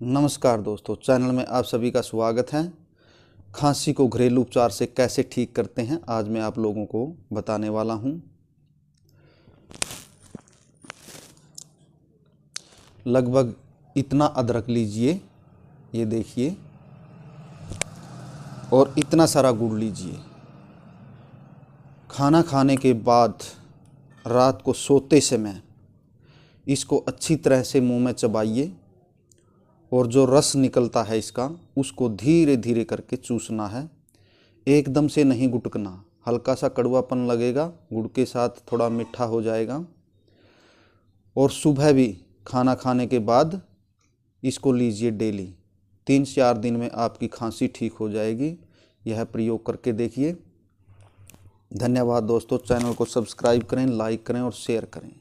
नमस्कार दोस्तों, चैनल में आप सभी का स्वागत है। खांसी को घरेलू उपचार से कैसे ठीक करते हैं आज मैं आप लोगों को बताने वाला हूं। लगभग इतना अदरक लीजिए, ये देखिए, और इतना सारा गुड़ लीजिए। खाना खाने के बाद रात को सोते समय इसको अच्छी तरह से मुंह में चबाइए और जो रस निकलता है इसका उसको धीरे धीरे करके चूसना है। एकदम से नहीं गुटकना, हल्का सा कड़वापन लगेगा, गुड़ के साथ थोड़ा मीठा हो जाएगा। और सुबह भी खाना खाने के बाद इसको लीजिए डेली। 3 से 4 दिन में आपकी खांसी ठीक हो जाएगी। यह प्रयोग करके देखिए। धन्यवाद दोस्तों। चैनल को सब्सक्राइब करें, लाइक करें और शेयर करें।